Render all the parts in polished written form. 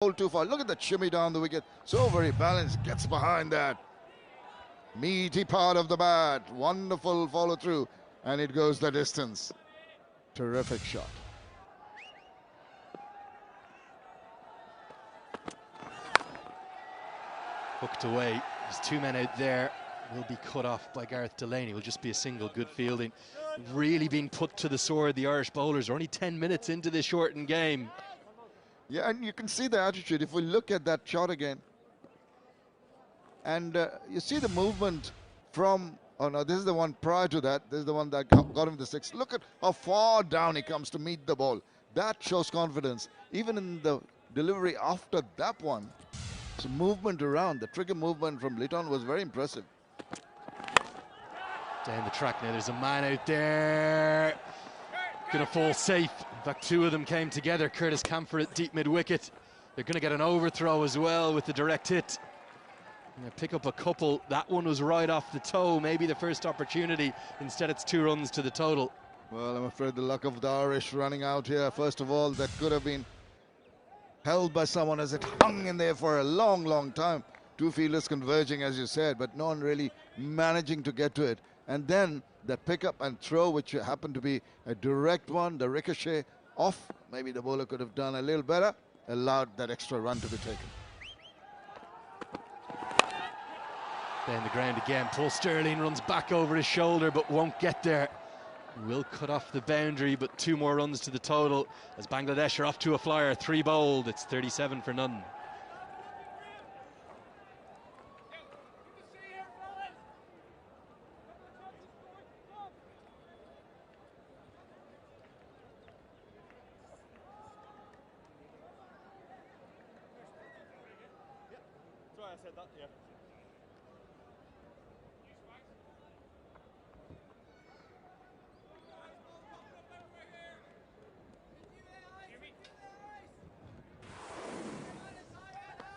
Hold too far. Look at that shimmy down the wicket. So very balanced. Gets behind that meaty part of the bat. Wonderful follow through. And it goes the distance. Terrific shot. Hooked away. There's two men out there. Will be cut off by Gareth Delaney. Will just be a single. Good fielding. Really being put to the sword. The Irish bowlers are only 10 minutes into this shortened game. Yeah, and you can see the attitude. If we look at that shot again, and you see the movement from, oh no, this is the one prior to that. This is the one that got him the six. Look at how far down he comes to meet the ball. That shows confidence. Even in the delivery after that one, so movement around, the trigger movement from Litton was very impressive. Down the track now, there's a man out there. Gonna fall safe. In fact, two of them came together. Curtis Camphor at deep mid-wicket. They're gonna get an overthrow as well with the direct hit. Pick up a couple. That one was right off the toe. Maybe the first opportunity. Instead, it's 2 runs to the total. Well, I'm afraid the luck of the Irish running out here. First of all, that could have been held by someone as it hung in there for a long, long time. Two fielders converging, as you said, but no one really managing to get to it. And then that pick up and throw, which happened to be a direct one, the ricochet off. Maybe the bowler could have done a little better, allowed that extra run to be taken. Down the ground again. Paul Sterling runs back over his shoulder but won't get there. Will cut off the boundary, but 2 more runs to the total as Bangladesh are off to a flyer. 3 bowled. It's 37 for none. Sorry, I said that, yeah.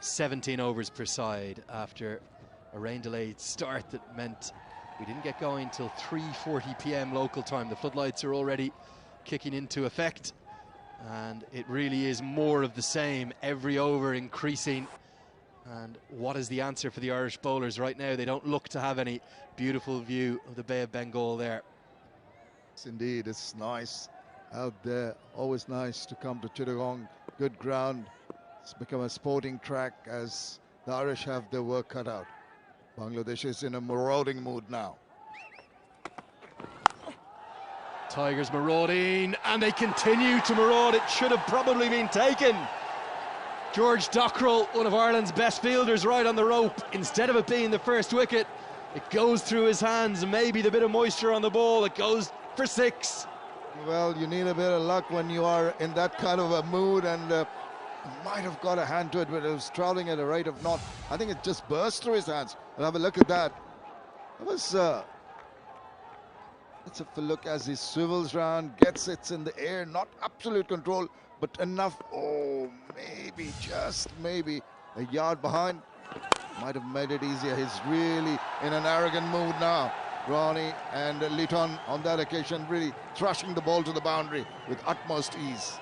"17 overs per side after a rain delayed start that meant we didn't get going till 3:40 p.m. local time. The floodlights are already kicking into effect, and it really is more of the same, every over increasing. And what is the answer for the Irish bowlers right now? They don't look to have any beautiful view of the Bay of Bengal there. Yes, indeed, it's nice out there. Always nice to come to Chittagong. Good ground. It's become a sporting track as the Irish have their work cut out. Bangladesh is in a marauding mood now. Tigers marauding, and they continue to maraud. It should have probably been taken. George Dockrell, one of Ireland's best fielders, right on the rope. Instead of it being the first wicket, it goes through his hands. Maybe the bit of moisture on the ball, it goes for 6. Well, you need a bit of luck when you are in that kind of a mood, and might have got a hand to it, but it was traveling at a rate of not. I think it just burst through his hands. I'll have a look at that. That was let's have a look as he swivels round, gets it in the air, not absolute control, but enough. Oh, maybe, just maybe a yard behind. Might have made it easier. He's really in an arrogant mood now. Ronnie and Litton on that occasion really thrashing the ball to the boundary with utmost ease.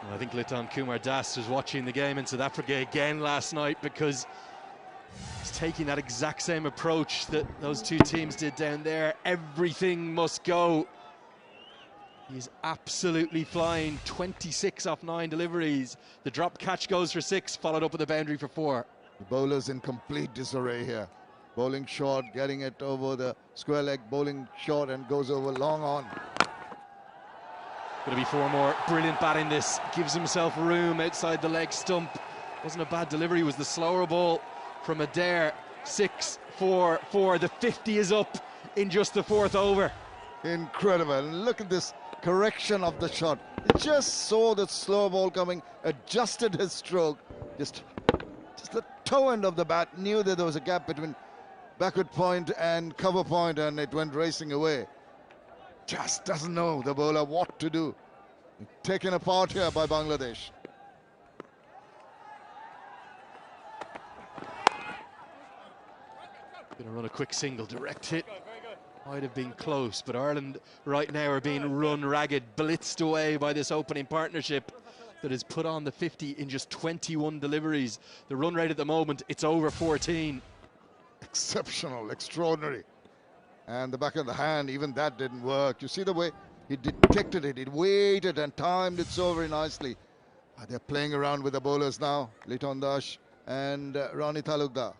Well, I think Litton Kumar Das was watching the game in South Africa again last night, because he's taking that exact same approach that those two teams did down there. Everything must go. He's absolutely flying. 26 off 9 deliveries. The drop catch goes for 6, followed up with a boundary for 4. The bowler's in complete disarray here. Bowling short, getting it over the square leg, bowling short and goes over long on. Going to be 4 more. Brilliant batting this. Gives himself room outside the leg stump. Wasn't a bad delivery. It was the slower ball from Adair. 6, 4, 4. The 50 is up in just the 4th over. Incredible. And look at this correction of the shot. He just saw the slow ball coming, adjusted his stroke. Just the toe end of the bat, knew that there was a gap between backward point and cover point, and it went racing away. Just doesn't know, the bowler, what to do. Taken apart here by Bangladesh. Going to run a quick single, direct hit. Might have been close, but Ireland right now are being run ragged, blitzed away by this opening partnership. that has put on the 50 in just 21 deliveries. The run rate at the moment, it's over 14. Exceptional, extraordinary. And the back of the hand, even that didn't work. You see the way he detected it, he waited and timed it so very nicely. They're playing around with the bowlers now, Litton Dash and Ronnie Talukdar.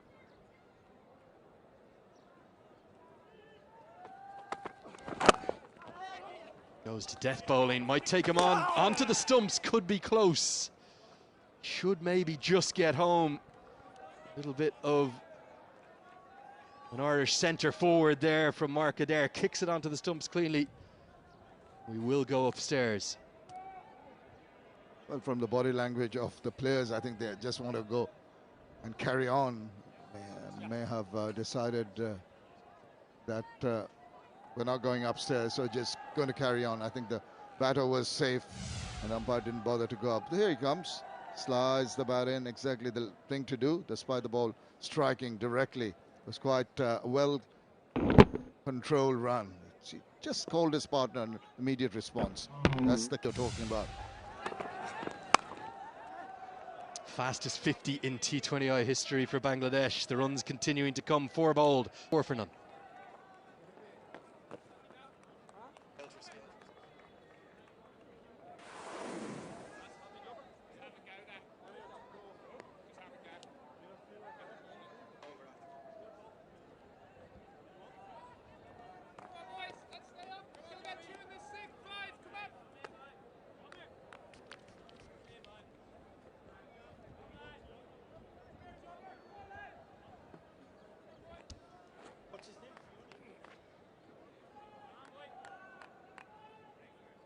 Goes to death bowling, might take him on, onto the stumps, could be close. Should maybe just get home. A little bit of an Irish centre forward there from Mark Adair, kicks it onto the stumps cleanly. We will go upstairs. Well, from the body language of the players, I think they just want to go and carry on. May have decided that we're not going upstairs, so just going to carry on. I think the batter was safe and the umpire didn't bother to go up. Here he comes, slides the bat in, exactly the thing to do, despite the ball striking directly. It was quite a well controlled run. He just called his partner an immediate response. That's the you're talking about. Fastest 50 in T20I history for Bangladesh. The runs continuing to come, 4 bowled, 4 for none.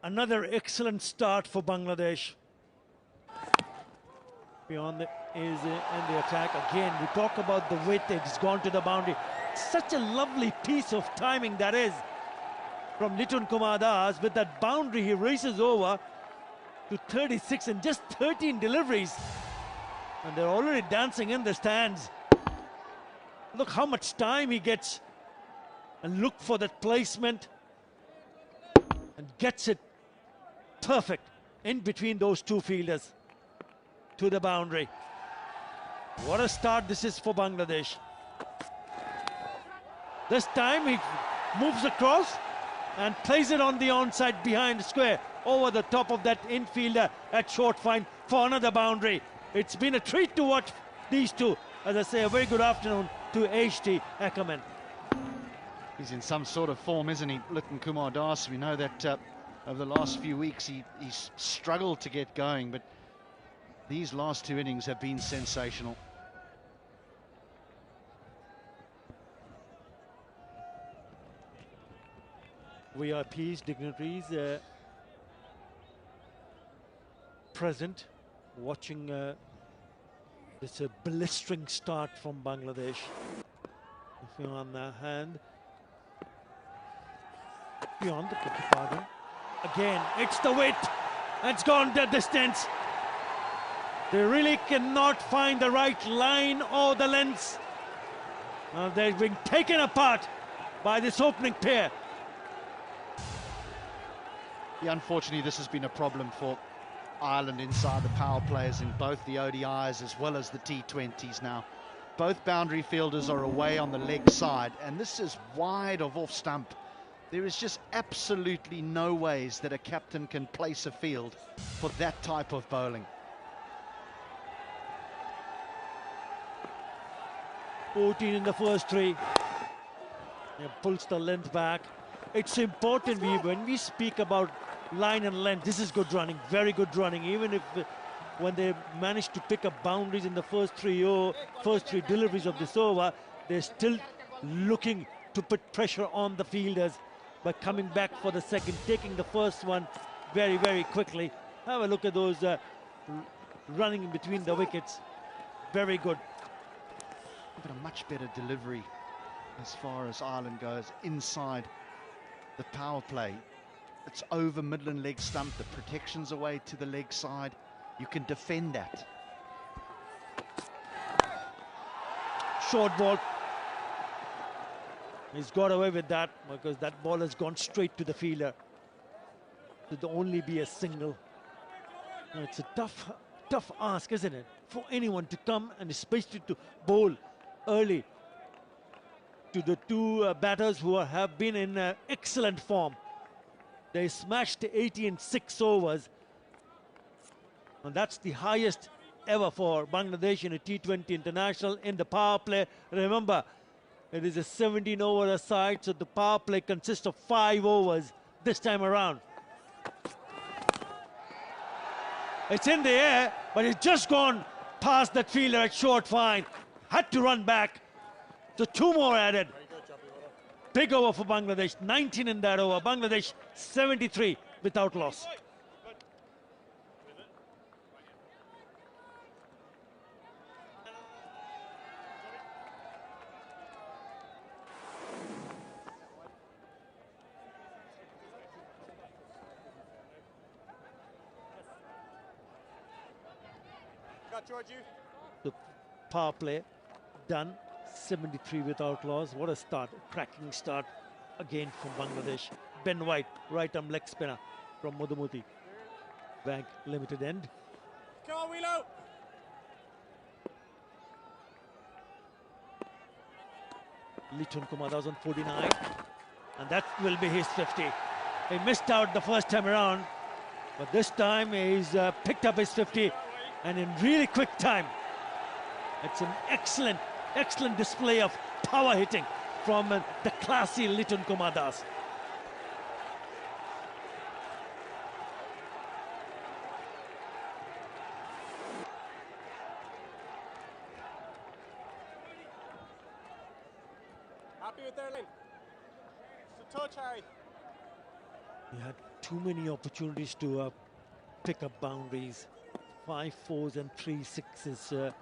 Another excellent start for Bangladesh. Beyond is in the attack again. We talk about the width; it's gone to the boundary. Such a lovely piece of timing that is from Litton Kumar Das. With that boundary, he races over to 36 in just 13 deliveries, and they're already dancing in the stands. Look how much time he gets, and look for that placement, and gets it perfect in between those two fielders to the boundary. What a start this is for Bangladesh. This time he moves across and plays it on the onside behind the square over the top of that infielder at short fine for another boundary. It's been a treat to watch these two. As I say, a very good afternoon to HT Ackerman. He's in some sort of form, isn't he, Litton Kumar Das? We know that over the last few weeks he's struggled to get going, but these last 2 innings have been sensational. VIPs, dignitaries present, watching this blistering start from Bangladesh. On the hand, beyond the pardon. Again, it's the width. It's gone the distance. They really cannot find the right line or the length. They've been taken apart by this opening pair. Yeah, unfortunately, this has been a problem for Ireland inside the power players in both the ODIs as well as the T20s now. Both boundary fielders are away on the leg side, and this is wide of off stump. There is just absolutely no ways that a captain can place a field for that type of bowling. 14 in the first 3. Pulls the length back. It's important when we speak about line and length. This is good running, very good running. Even if when they managed to pick up boundaries in the first three deliveries of this over, they're still looking to put pressure on the fielders by coming back for the second, taking the first one very, very quickly. Have a look at those running in between the wickets. Very good. But a much better delivery as far as Ireland goes inside the power play. It's over Midland leg stump, the protection's away to the leg side. You can defend that. Short ball. He's got away with that because that ball has gone straight to the fielder. It'll only be a single It's a tough ask, isn't it, for anyone to come and especially to bowl early to the two batters who have been in excellent form. They smashed 80 in 6 overs, and that's the highest ever for Bangladesh in a T20 international in the power play. Remember, it is a 17 over side, so the power play consists of 5 overs this time around. It's in the air, but it's just gone past that fielder at short fine. Had to run back. So 2 more added. Big over for Bangladesh. 19 in that over. Bangladesh 73 without loss. The power play done, 73 without loss. What a start, a cracking start again from Bangladesh. Ben White, right arm leg spinner from Modumuti. Bank limited end. Come on, Wheelo! Litton Kumar was on 49, and that will be his 50. He missed out the first time around, but this time he's picked up his 50, and in really quick time. It's an excellent display of power hitting from the classy Litton Kumar. Happy with their lane? It's a touch, Harry. He had too many opportunities to pick up boundaries. 5 4s and 3 6s